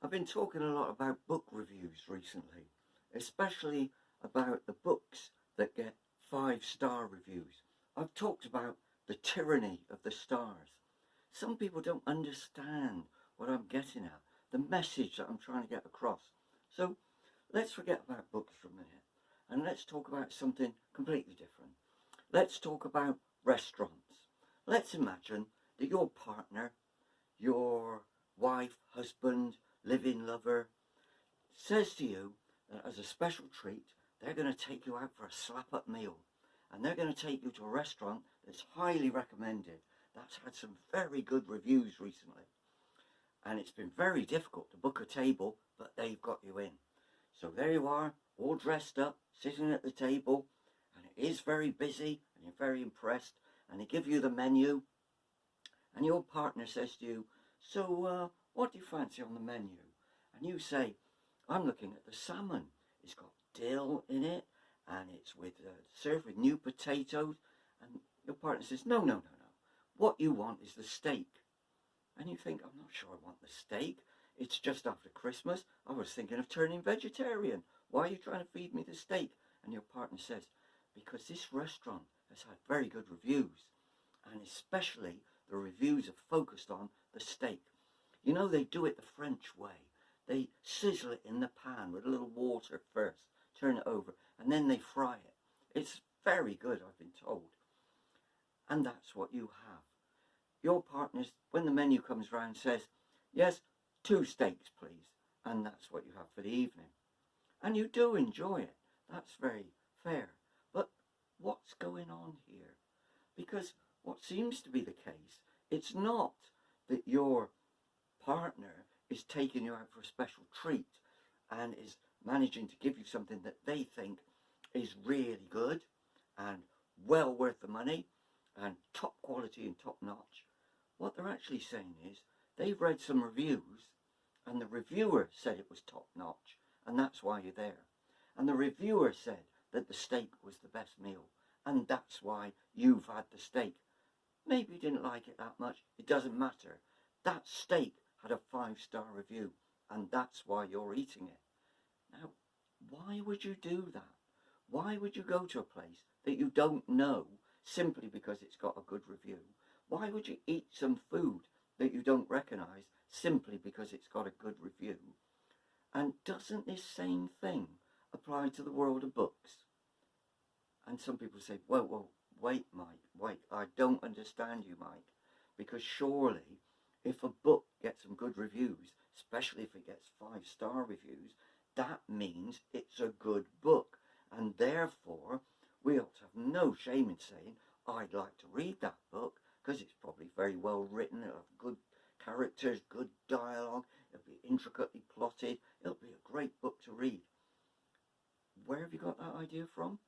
I've been talking a lot about book reviews recently, especially about the books that get 5-star reviews. I've talked about the tyranny of the stars. Some people don't understand what I'm getting at, the message that I'm trying to get across. So let's forget about books for a minute and let's talk about something completely different. Let's talk about restaurants. Let's imagine that your partner, your wife, husband, living lover, says to you that as a special treat, they're going to take you out for a slap-up meal. And they're going to take you to a restaurant that's highly recommended, that's had some very good reviews recently. And it's been very difficult to book a table, but they've got you in. So there you are, all dressed up, sitting at the table, and it is very busy, and you're very impressed, and they give you the menu, and your partner says to you, so what do you fancy on the menu? And you say, I'm looking at the salmon. It's got dill in it, and it's served with new potatoes. And your partner says, no. What you want is the steak. And you think, I'm not sure I want the steak. It's just after Christmas. I was thinking of turning vegetarian. Why are you trying to feed me the steak? And your partner says, because this restaurant has had very good reviews. And especially the reviews are focused on the steak. You know, they do it the French way. They sizzle it in the pan with a little water first, turn it over, and then they fry it. It's very good, I've been told. And that's what you have. Your partner, when the menu comes round, says, yes, 2 steaks, please. And that's what you have for the evening. And you do enjoy it. That's very fair. But what's going on here? Because what seems to be the case, it's not that your partner is taking you out for a special treat and is managing to give you something that they think is really good and well worth the money and top quality and top notch. What they're actually saying is they've read some reviews and the reviewer said it was top notch and that's why you're there. And the reviewer said that the steak was the best meal and that's why you've had the steak. Maybe you didn't like it that much, it doesn't matter. That steak had a 5-star review and that's why you're eating it. Now, why would you do that? Why would you go to a place that you don't know simply because it's got a good review? Why would you eat some food that you don't recognise simply because it's got a good review? And doesn't this same thing apply to the world of books? And some people say, well, wait, Mike, wait, I don't understand you, Mike, because surely if a book gets some good reviews, especially if it gets 5-star reviews, that means it's a good book. And therefore, we ought to have no shame in saying, I'd like to read that book because it's probably very well written, it'll have good characters, good dialogue, it'll be intricately plotted, it'll be a great book to read. Where have you got that idea from?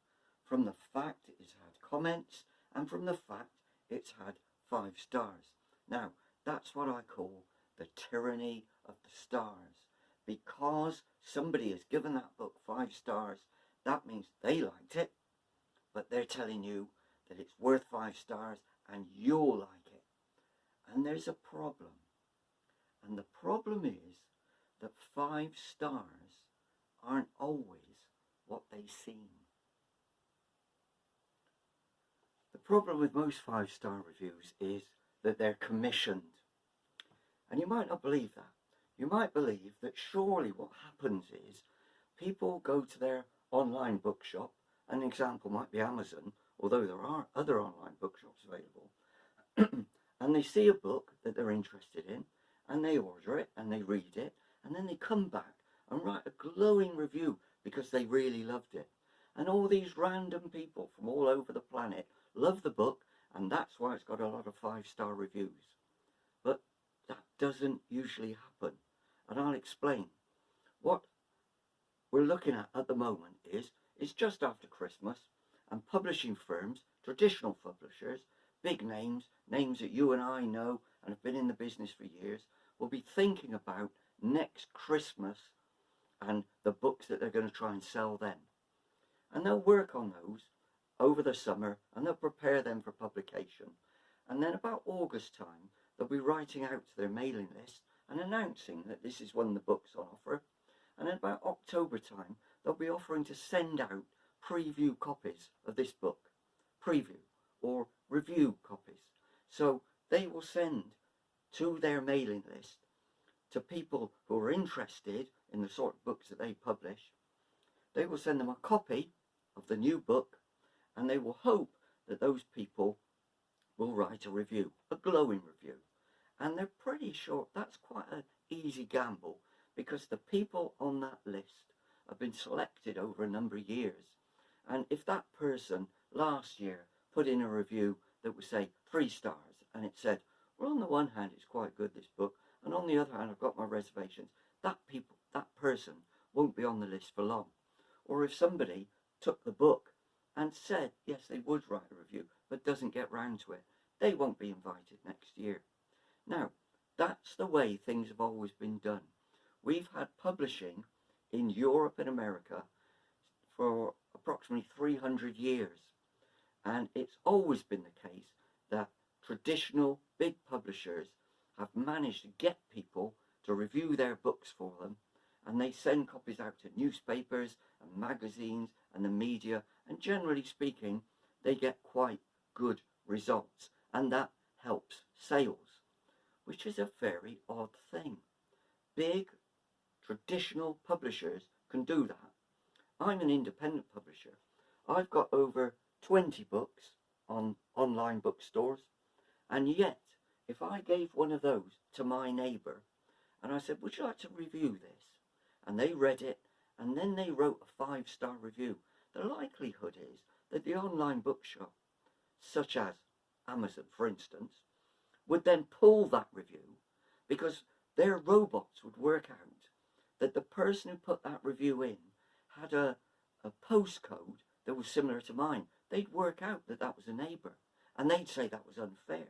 From the fact it's had comments and from the fact it's had 5 stars. Now, that's what I call the tyranny of the stars. Because somebody has given that book 5 stars, that means they liked it, but they're telling you that it's worth 5 stars and you'll like it. And there's a problem. And the problem is that 5 stars aren't always what they seem. The problem with most 5-star reviews is that they're commissioned. And you might not believe that. You might believe that surely what happens is people go to their online bookshop, an example might be Amazon, although there are other online bookshops available, and they see a book that they're interested in, and they order it, and they read it, and then they come back and write a glowing review because they really loved it. And all these random people from all over the planet love the book, and that's why it's got a lot of 5-star reviews. But that doesn't usually happen, and I'll explain. What we're looking at the moment is it's just after Christmas, and publishing firms, traditional publishers, big names, names that you and I know and have been in the business for years, will be thinking about next Christmas and the books that they're going to try and sell then. And they'll work on those over the summer and they'll prepare them for publication. And then about August time, they'll be writing out to their mailing list and announcing that this is one of the books on offer. And in about October time, they'll be offering to send out preview copies of this book. Preview or review copies. So they will send to their mailing list, to people who are interested in the sort of books that they publish, they will send them a copy of the new book, and they will hope that those people will write a review, a glowing review. And they're pretty sure that's quite an easy gamble, because the people on that list have been selected over a number of years. And if that person last year put in a review that would say 3 stars, and it said, well, on the one hand, it's quite good, this book, and on the other hand, I've got my reservations, that person won't be on the list for long. Or if somebody took the book and said, yes, they would write a review, but doesn't get round to it, they won't be invited next year. Now, that's the way things have always been done. We've had publishing in Europe and America for approximately 300 years. And it's always been the case that traditional big publishers have managed to get people to review their books for them, and they send copies out to newspapers and magazines and the media, and generally speaking, they get quite good results, and that helps sales, which is a very odd thing. Big traditional publishers can do that. I'm an independent publisher. I've got over 20 books on online bookstores, and yet if I gave one of those to my neighbour and I said, would you like to review this? And they read it and then they wrote a 5-star review, the likelihood is that the online bookshop, such as Amazon for instance, would then pull that review, because their robots would work out that the person who put that review in had a postcode that was similar to mine. They'd work out that that was a neighbour, and they'd say that was unfair.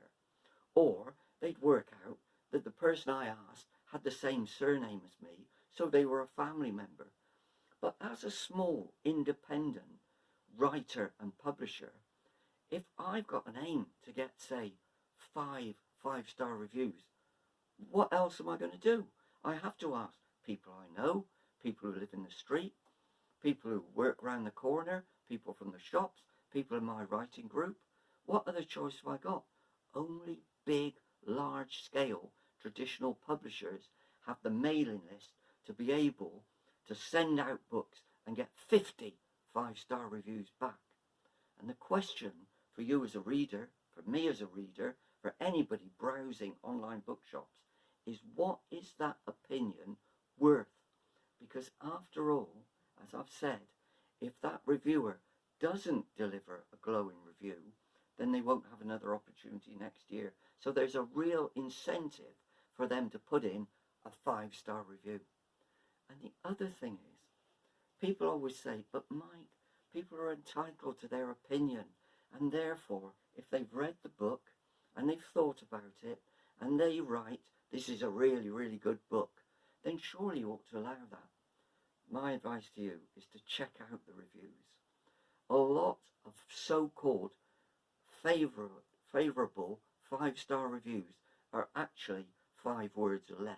Or they'd work out that the person I asked had the same surname as me, so they were a family member. But as a small independent writer and publisher, if I've got an aim to get, say, 5-star reviews, what else am I going to do? I have to ask people I know, people who live in the street, people who work around the corner, people from the shops, people in my writing group. What other choice have I got? Only big, large-scale traditional publishers have the mailing list to be able to send out books and get 50 5-star reviews back. And the question for you as a reader, for me as a reader, for anybody browsing online bookshops is, what is that opinion worth? Because after all, as I've said, if that reviewer doesn't deliver a glowing review, then they won't have another opportunity next year. So there's a real incentive for them to put in a 5-star review. And the other thing is, people always say, but Mike, people are entitled to their opinion, and therefore, if they've read the book and they've thought about it and they write, this is a really, really good book, then surely you ought to allow that. My advice to you is to check out the reviews. A lot of so-called favourable 5-star reviews are actually 5 words or less.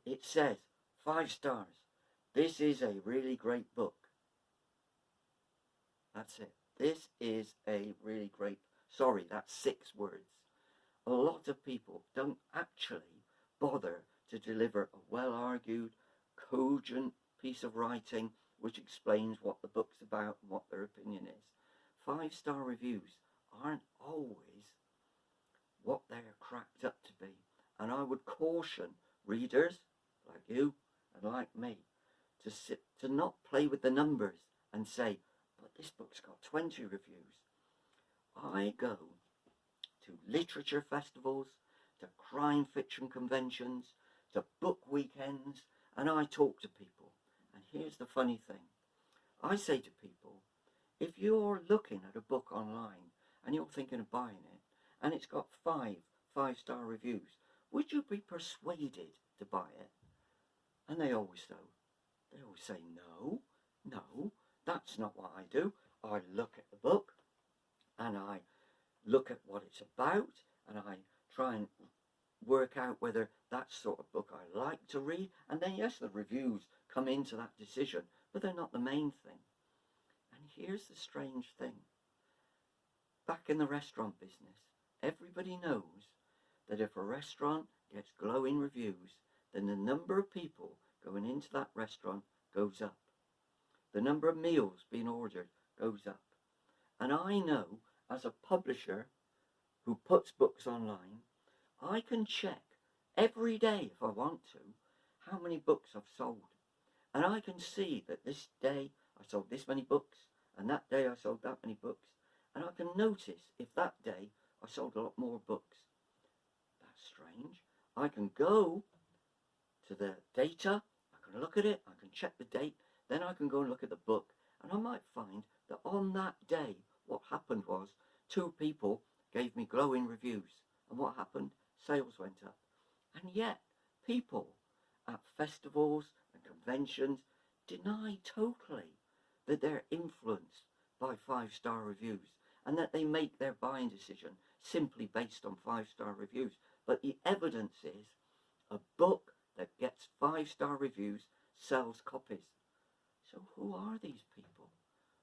It says 5 stars. This is a really great book. That's it. This is a really great... Sorry, that's 6 words. A lot of people don't actually bother to deliver a well-argued, cogent piece of writing which explains what the book's about and what their opinion is. 5-star reviews aren't always what they're cracked up to be. And I would caution readers like you and like me to not play with the numbers and say, but this book's got 20 reviews. I go to literature festivals, to crime fiction conventions, to book weekends, and I talk to people. And here's the funny thing. I say to people, if you're looking at a book online and you're thinking of buying it, and it's got 5-star reviews, would you be persuaded to buy it? And they always say, no, that's not what I do. I look at the book, and I look at what it's about, and I try and work out whether that's the sort of book I like to read. And then, yes, the reviews come into that decision, but they're not the main thing. And here's the strange thing. Back in the restaurant business, everybody knows that if a restaurant gets glowing reviews, then the number of people going into that restaurant goes up. The number of meals being ordered goes up. And I know, as a publisher who puts books online, I can check every day, if I want to, how many books I've sold. And I can see that this day I sold this many books, and that day I sold that many books. And I can notice if that day I sold a lot more books. That's strange. I can go to the data, I can look at it, I can check the date, then I can go and look at the book, and I might find that on that day what happened was 2 people gave me glowing reviews, and what happened? Sales went up. And yet people at festivals and conventions deny totally that they're influenced by 5-star reviews and that they make their buying decision simply based on 5-star reviews. But the evidence is a book that gets 5-star reviews sells copies. So who are these people?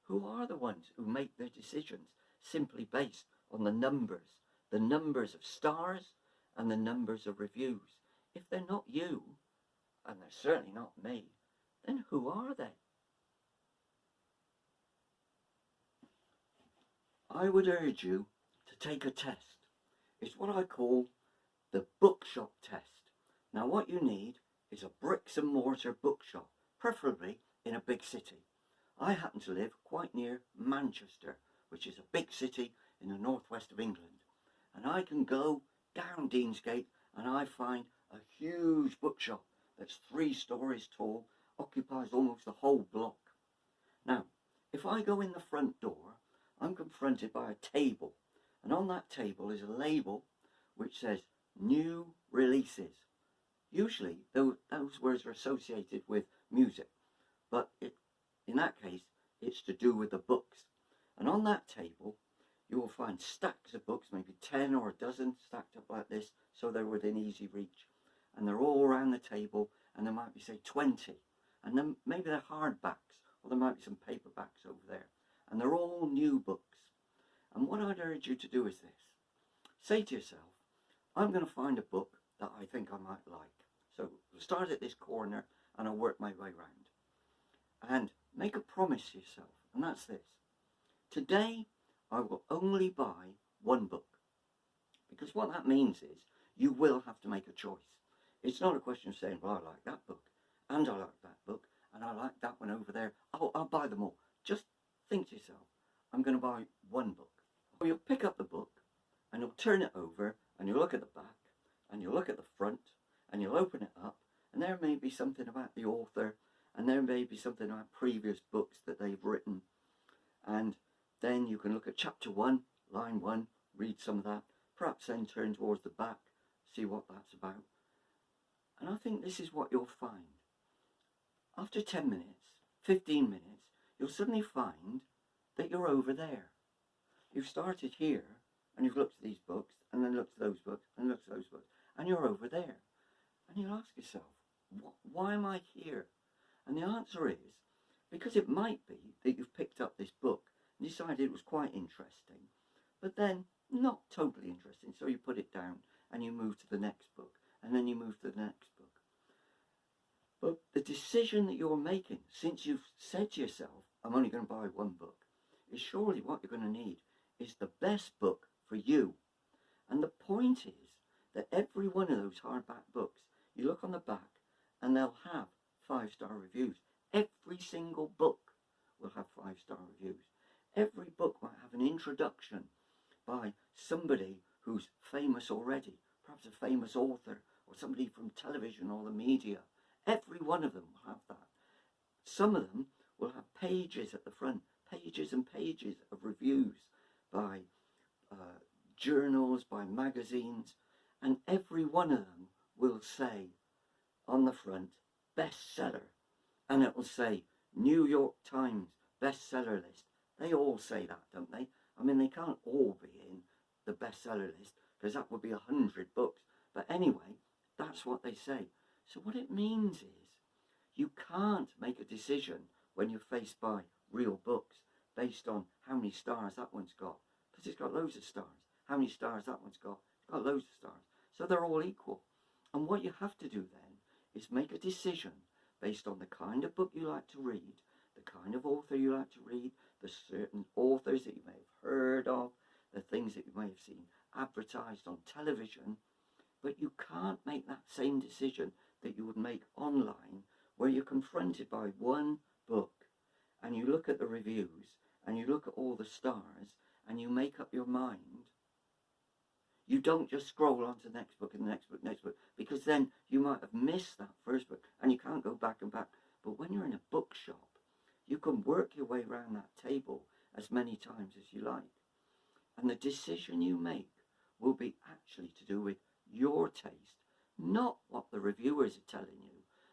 Who are the ones who make their decisions simply based on the numbers of stars and the numbers of reviews? If they're not you, and they're certainly not me, then who are they? I would urge you to take a test. It's what I call the bookshop test. Now what you need is a bricks and mortar bookshop, preferably in a big city. I happen to live quite near Manchester, which is a big city in the northwest of England. And I can go down Deansgate and I find a huge bookshop that's 3 stories tall, occupies almost the whole block. Now, if I go in the front door, I'm confronted by a table, and on that table is a label which says new releases. Usually those words are associated with music, but in that case it's to do with the books. And on that table you will find stacks of books, maybe 10 or a dozen stacked up like this, so they're within easy reach, and they're all around the table, and there might be, say, 20, and then maybe they're hardbacks, or there might be some paperbacks over there, and they're all new books. And what I'd urge you to do is this. Say to yourself, I'm going to find a book that I think I might like. So we'll start at this corner and I'll work my way round. And make a promise to yourself, and that's this. Today I will only buy 1 book. Because what that means is you will have to make a choice. It's not a question of saying, well, I like that book, and I like that book, and I like that one over there. I'll buy them all. Just think to yourself, I'm going to buy 1 book. Or you'll pick up the book, and you'll turn it over, and you'll look at the back, and you'll look at the front, and you'll open it up, and there may be something about the author, and there may be something about previous books that they've written. And then you can look at chapter 1, line 1, read some of that, perhaps then turn towards the back, see what that's about. And I think this is what you'll find. After 10 minutes, 15 minutes, you'll suddenly find that you're over there. You've started here, and you've looked at these books, and then looked at those books, and looked at those books, and you're over there. And you'll ask yourself, why am I here? And the answer is, because it might be that you've picked up this book and decided it was quite interesting, but then not totally interesting, so you put it down and you move to the next book, and then you move to the next book. But the decision that you're making, since you've said to yourself, I'm only going to buy 1 book, is surely what you're going to need is the best book for you. And the point is that every one of those hardback books, you look on the back and they'll have 5-star reviews. Every single book will have 5-star reviews. Every book might have an introduction by somebody who's famous already, perhaps a famous author or somebody from television or the media. Every one of them will have that. Some of them will have pages at the front, pages and pages of reviews by journals, by magazines, and every one of them will say on the front, bestseller, and it will say New York Times bestseller list. They all say that, don't they? I mean, they can't all be in the bestseller list, because that would be 100 books. But anyway, that's what they say. So what it means is you can't make a decision when you're faced by real books based on how many stars that one's got, because it's got loads of stars. How many stars that one's got? It's got loads of stars. So they're all equal. And what you have to do then is make a decision based on the kind of book you like to read, the kind of author you like to read, the certain authors that you may have heard of, the things that you may have seen advertised on television. But you can't make that same decision that you would make online, where you're confronted by one book and you look at the reviews and you look at all the stars and you make up your mind. You don't just scroll on to the next book and the next book, next book, because then you might have missed that first book and you can't go back and back. But when you're in a bookshop, you can work your way around that table as many times as you like. And the decision you make will be actually to do with your taste, not what the reviewers are telling you,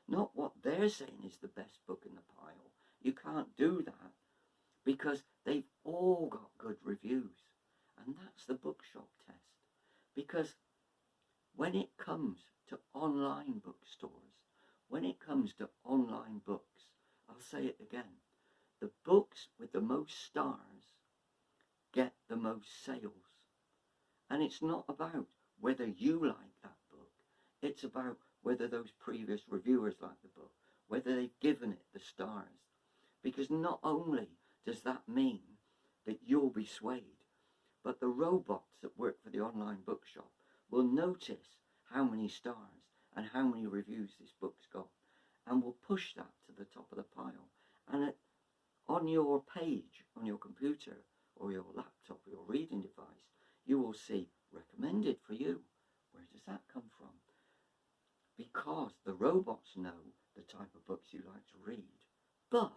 not what they're saying is the best book in the pile. You can't do that because they've all got good reviews. And that's the bookshop test. Because when it comes to online bookstores, when it comes to online books, I'll say it again, the books with the most stars get the most sales. And it's not about whether you like that book. It's about whether those previous reviewers like the book, whether they've given it the stars. Because not only does that mean that you'll be swayed, but the robots that work for the online bookshop will notice how many stars and how many reviews this book's got, and will push that to the top of the pile. And on your page, on your computer or your laptop or your reading device, you will see recommended for you. Where does that come from? Because the robots know the type of books you like to read, but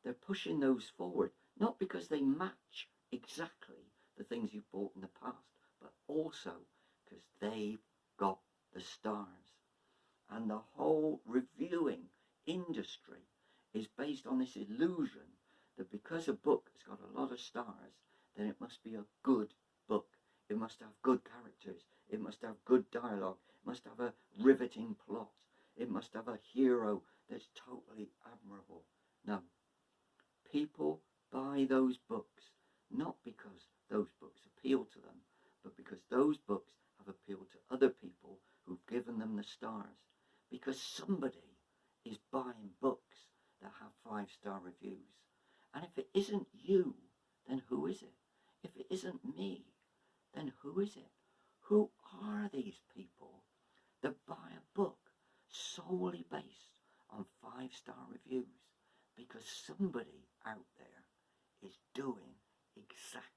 they're pushing those forward, not because they match exactly the things you've bought in the past, but also because they've got the stars. And the whole reviewing industry is based on this illusion that because a book has got a lot of stars, then it must be a good book. It must have good characters. It must have good dialogue. It must have a riveting plot. It must have a hero that's totally admirable. No. People buy those books not because those books appeal to them, but because those books have appealed to other people who've given them the stars. Because somebody is buying books that have 5-star reviews. And if it isn't you, then who is it? If it isn't me, then who is it? Who are these people that buy a book solely based on 5-star reviews? Because somebody out there is doing exactly